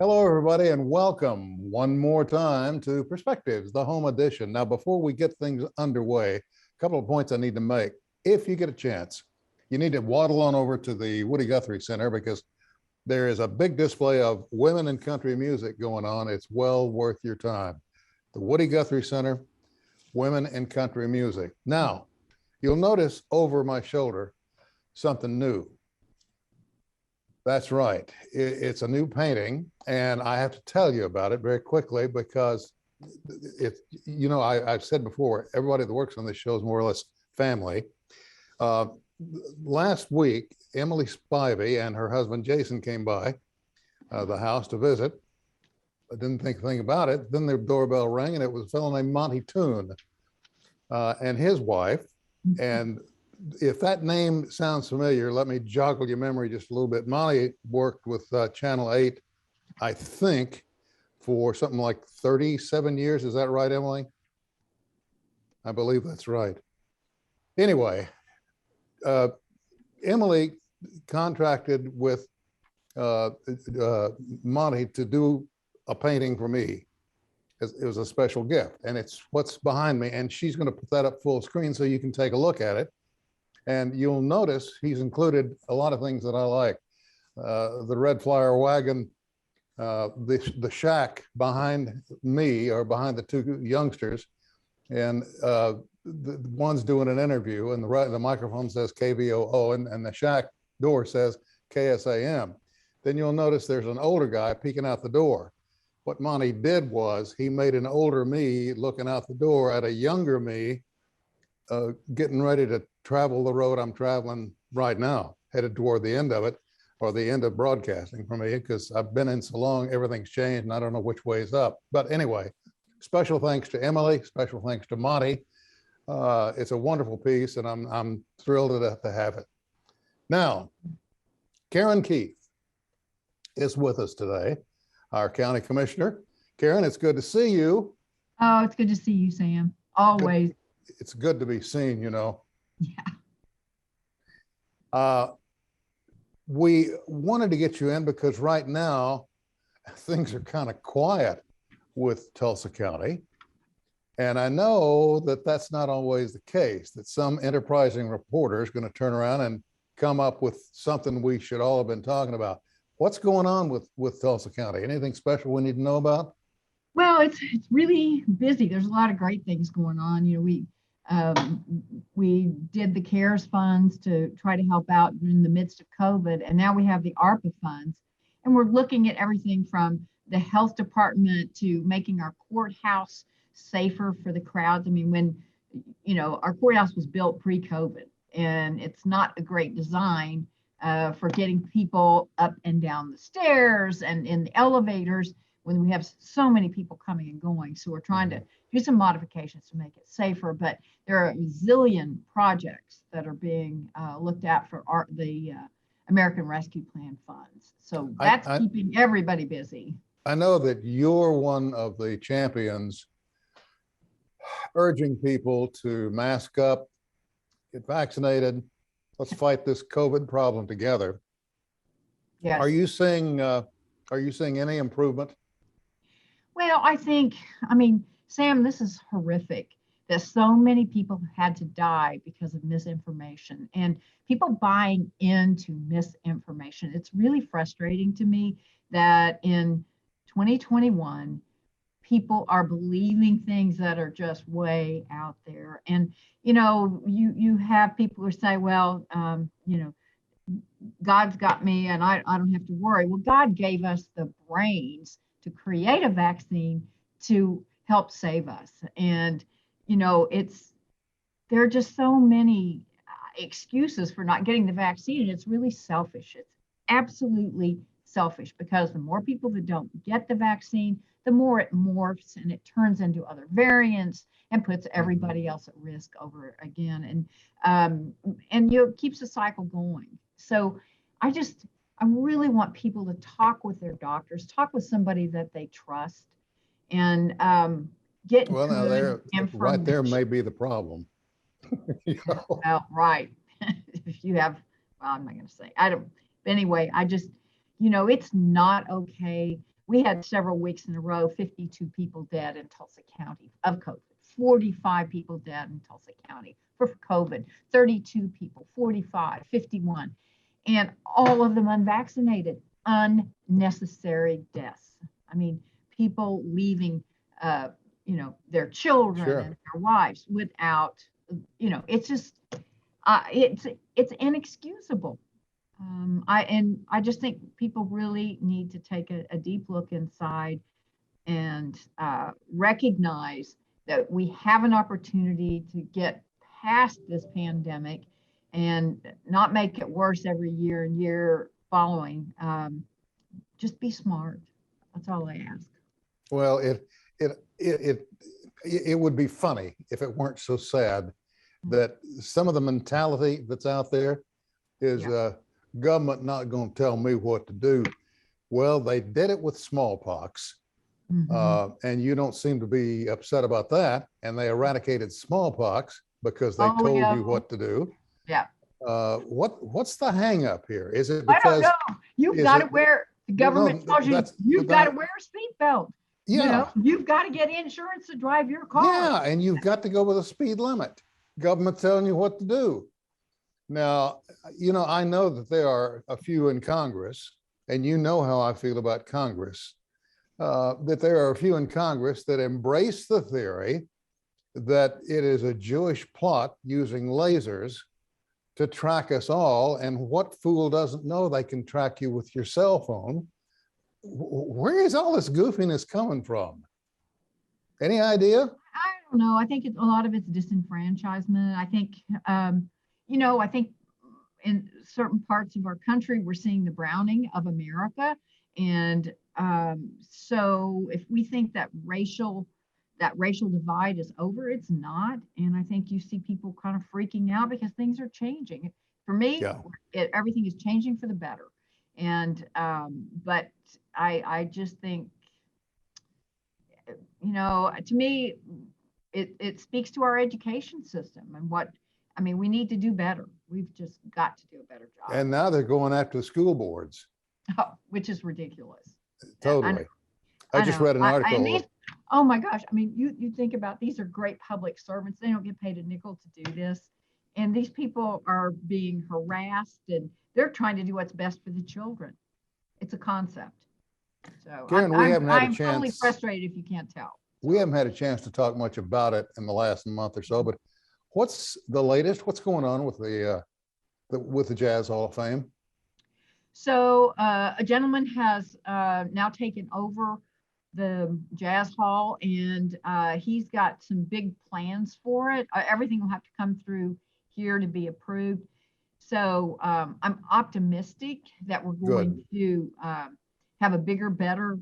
Hello, everybody, and welcome one more time to Perspectives, the home edition. Now, before we get things underway, a couple of points I need to make. If you get a chance, you need to waddle on over to the Woody Guthrie Center because there is a big display of women in country music going on. It's well worth your time. The Woody Guthrie Center, Women in Country Music. Now, you'll notice over my shoulder something new. That's right. It's a new painting, and I have to tell you about it very quickly because I've said before, everybody that works on this show is more or less family. Last week, Emily Spivey and her husband Jason came by the house to visit. I didn't think a thing about it. Then their doorbell rang, and it was a fellow named Monty Toon and his wife. And if that name sounds familiar, let me joggle your memory just a little bit. Monty worked with Channel 8, I think, for something like 37 years. Is that right, Emily? I believe that's right. Anyway, Emily contracted with Monty to do a painting for me. It was a special gift, and it's what's behind me, and she's going to put that up full screen so you can take a look at it. And you'll notice he's included a lot of things that I like. The red flyer wagon, the shack behind me or behind the two youngsters, and the one's doing an interview, and the microphone says KVOO, and the shack door says KSAM. Then you'll notice there's an older guy peeking out the door. What Monty did was he made an older me looking out the door at a younger me getting ready to travel the road I'm traveling right now, headed toward the end of it, or the end of broadcasting for me, because I've been in so long, everything's changed, and I don't know which way is up. But anyway, special thanks to Emily, special thanks to Monty. It's a wonderful piece, and I'm thrilled to have it. Now, Karen Keith is with us today, our county commissioner. Karen, it's good to see you. Oh, it's good to see you, Sam. Always. Good. It's good to be seen, you know. Yeah. We wanted to get you in because right now things are kind of quiet with Tulsa County. And I know that that's not always the case, that some enterprising reporter is going to turn around and come up with something we should all have been talking about. What's going on with Tulsa County? Anything special we need to know about? Well, it's really busy. There's a lot of great things going on. You know, we did the CARES funds to try to help out in the midst of COVID, and now we have the ARPA funds, and we're looking at everything from the health department to making our courthouse safer for the crowds. I mean, when, you know, our courthouse was built pre-COVID, and it's not a great design for getting people up and down the stairs and in the elevators when we have so many people coming and going. So we're trying to do some modifications to make it safer, but there are a zillion projects that are being looked at for the American Rescue Plan funds. So that's keeping everybody busy. I know that you're one of the champions urging people to mask up, get vaccinated. Let's fight this COVID problem together. Yes. Are you seeing any improvement? Well, I mean, Sam, this is horrific that so many people had to die because of misinformation and people buying into misinformation. It's really frustrating to me that in 2021, people are believing things that are just way out there. And, you know, you have people who say, well, you know, God's got me and I don't have to worry. Well, God gave us the brains to create a vaccine to help save us. And, you know, there are just so many excuses for not getting the vaccine. And it's really selfish. It's absolutely selfish because the more people that don't get the vaccine, the more it morphs and it turns into other variants and puts everybody else at risk over again. And it keeps the cycle going. So I really want people to talk with their doctors, talk with somebody that they trust, and get well, now good information. Right there may be the problem. You know? Well, right. If you have, well, I'm not going to say, I don't, anyway, I just, you know, it's not okay we had several weeks in a row, 52 people dead in Tulsa County of COVID, 45 people dead in Tulsa County for COVID, 32 people, 45, 51, and all of them unvaccinated, unnecessary deaths. I mean, people leaving, their children Sure. and their wives without, it's just, it's inexcusable. I just think people really need to take a deep look inside and recognize that we have an opportunity to get past this pandemic and not make it worse every year and year following. Just be smart. That's all I ask. Well, it would be funny if it weren't so sad that some of the mentality that's out there is government not going to tell me what to do. Well, they did it with smallpox, and you don't seem to be upset about that. And they eradicated smallpox because they told you what to do. Yeah. What's the hang up here? Is it I don't because know. You've got to wear, the government tells you, you've got to wear a seatbelt. Yeah. You've got to get insurance to drive your car. Yeah, and you've got to go with a speed limit. Government telling you what to do. Now, I know that there are a few in Congress, and you know how I feel about Congress, that there are a few in Congress that embrace the theory that it is a Jewish plot using lasers to track us all. And what fool doesn't know they can track you with your cell phone? Where is all this goofiness coming from? Any idea? I don't know. I think a lot of it's disenfranchisement. I think, I think in certain parts of our country, we're seeing the browning of America. And so if we think that racial divide is over, it's not. And I think you see people kind of freaking out because things are changing. For me, everything is changing for the better. And but I just think, to me, it speaks to our education system and we need to do better. We've just got to do a better job. And now they're going after the school boards. Oh, which is ridiculous. Totally. I just read an article. Oh my gosh. I mean, you think about, these are great public servants. They don't get paid a nickel to do this. And these people are being harassed and they're trying to do what's best for the children. It's a concept. So Karen, I'm totally frustrated if you can't tell. We haven't had a chance to talk much about it in the last month or so, but what's the latest? What's going on with the Jazz Hall of Fame? So a gentleman has now taken over the Jazz Hall, and he's got some big plans for it. Everything will have to come through here to be approved. So I'm optimistic that we're going to have a bigger, better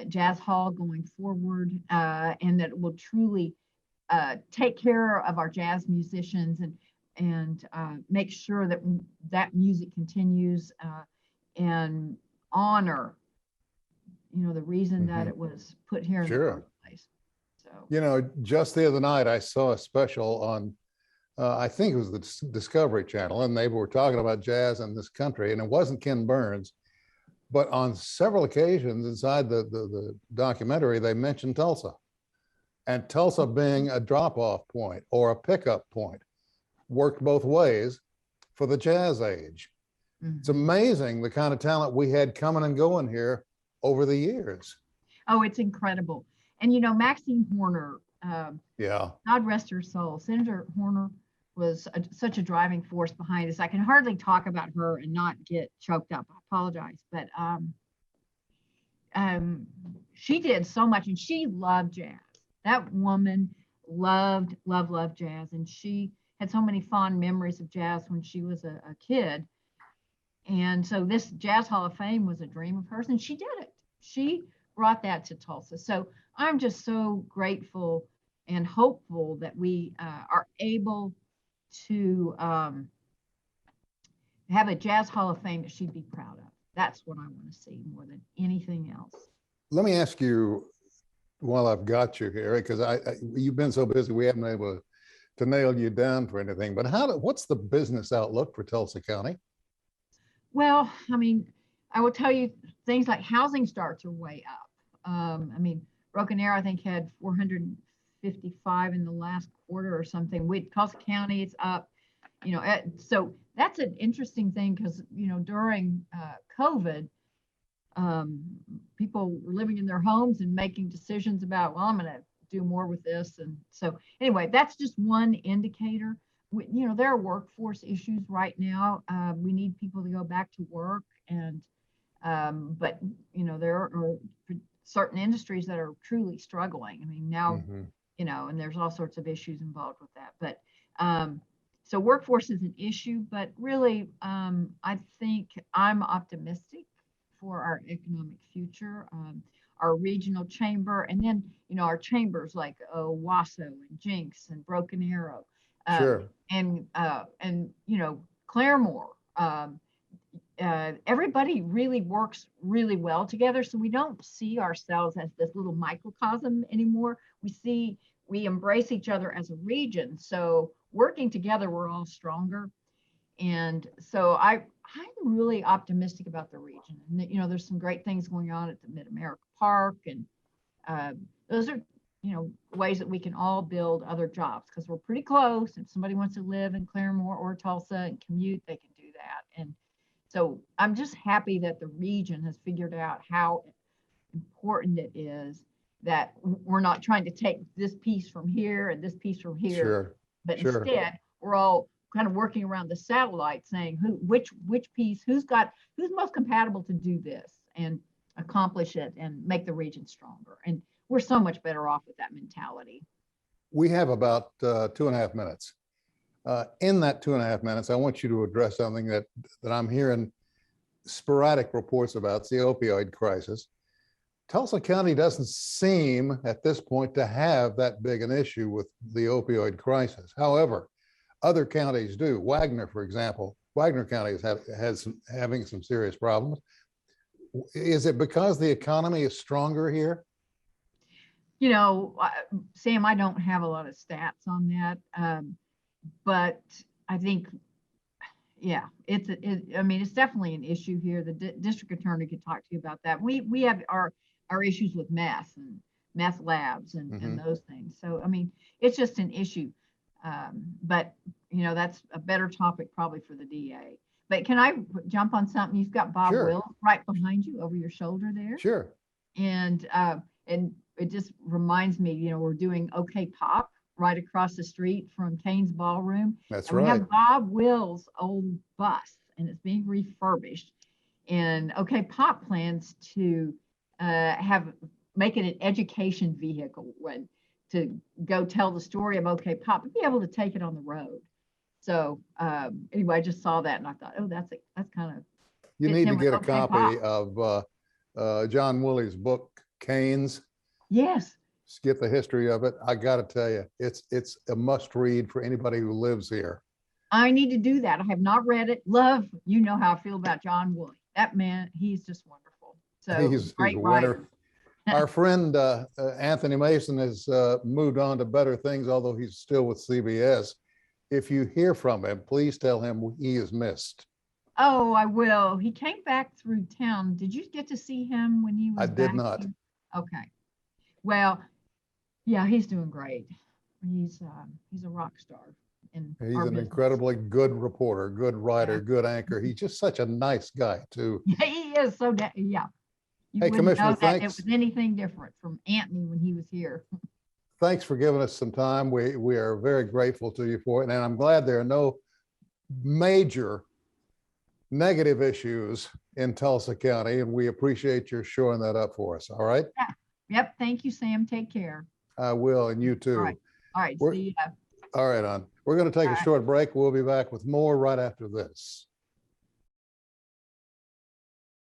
Jazz Hall going forward, and that it will truly take care of our jazz musicians and make sure that that music continues and honor, the reason that it was put here in the first place. So, just the other night I saw a special on, I think it was the Discovery Channel, and they were talking about jazz in this country, and it wasn't Ken Burns, but on several occasions inside the documentary, they mentioned Tulsa. And Tulsa being a drop-off point or a pickup point worked both ways for the jazz age. It's amazing the kind of talent we had coming and going here over the years. Oh, it's incredible. And Maxine Horner, God rest her soul, Senator Horner was such a driving force behind this. I can hardly talk about her and not get choked up. I apologize, but she did so much, and she loved jazz. That woman loved jazz, and she had so many fond memories of jazz when she was a kid. And so this Jazz Hall of Fame was a dream of hers, and she did it. She brought that to Tulsa. So I'm just so grateful and hopeful that we are able to have a Jazz Hall of Fame that she'd be proud of. That's what I want to see more than anything else. Let me ask you, while I've got you here, because you've been so busy, we haven't been able to nail you down for anything, but what's the business outlook for Tulsa County? Well, I mean, I will tell you things like housing starts are way up. I mean, Broken Arrow, I think, had 455 in the last quarter or something. With Tulsa County, it's up. So that's an interesting thing because during COVID, um, people were living in their homes and making decisions about, well, I'm going to do more with this, and so anyway, that's just one indicator. There are workforce issues right now. We need people to go back to work, and but there are certain industries that are truly struggling. I mean, now, Mhm. and there's all sorts of issues involved with that. But so workforce is an issue, but really, I think I'm optimistic for our economic future. Our regional chamber, and then our chambers like Waso and Jinx and Broken Arrow, um, Sure. and Claremore. Everybody really works really well together. So we don't see ourselves as this little microcosm anymore. We embrace each other as a region. So working together, we're all stronger. And so I'm really optimistic about the region. And there's some great things going on at the Mid-America Park, and those are ways that we can all build other jobs because we're pretty close. If somebody wants to live in Claremore or Tulsa and commute, they can do that. And so I'm just happy that the region has figured out how important it is that we're not trying to take this piece from here and this piece from here, Sure. but Sure. instead we're all kind of working around the satellite, saying which piece, who's most compatible to do this and accomplish it and make the region stronger. And we're so much better off with that mentality. We have about 2.5 minutes. In that 2.5 minutes, I want you to address something that I'm hearing sporadic reports about, the opioid crisis. Tulsa County doesn't seem at this point to have that big an issue with the opioid crisis. However, other counties do. Wagner, for example, Wagner County has having some serious problems. Is it because the economy is stronger here? Sam, I don't have a lot of stats on that, but I think, yeah, I mean, it's definitely an issue here. The district attorney could talk to you about that. We have our issues with meth and meth labs and those things. So, I mean, it's just an issue. But that's a better topic probably for the DA. But can I jump on something? You've got Bob Sure. Will right behind you over your shoulder there. Sure. And it just reminds me, we're doing OK Pop right across the street from Kane's Ballroom. That's and we right. have Bob Will's old bus, and it's being refurbished. And OK Pop plans to make it an education vehicle to go tell the story of OK Pop and be able to take it on the road. So anyway, I just saw that and I thought, oh, that's kind of. You need to get a OK copy Pop. of John Woolley's book, Canes. Yes. Just get the history of it. I got to tell you, it's a must read for anybody who lives here. I need to do that. I have not read it. Love, you know how I feel about John Woolley. That man, he's just wonderful. So He's great a writer. winner. Our friend Anthony Mason has moved on to better things, although he's still with CBS. If you hear from him, please tell him he is missed. Oh, I will. He came back through town. Did you get to see him when he was I did back not. here? Okay. Well, yeah, he's doing great. He's a rock star. He's an incredibly good reporter, good writer, good anchor. He's just such a nice guy too. Yeah, he is. So yeah. You Hey, wouldn't Commissioner, know that thanks. it was anything different from Anthony when he was here. Thanks for giving us some time. We are very grateful to you for it. And I'm glad there are no major negative issues in Tulsa County. And we appreciate your showing that up for us. All right. Yeah. Yep. Thank you, Sam. Take care. I will. And you too. All right. All right. See ya. All right, On. We're going to take a short break. We'll be back with more right after this.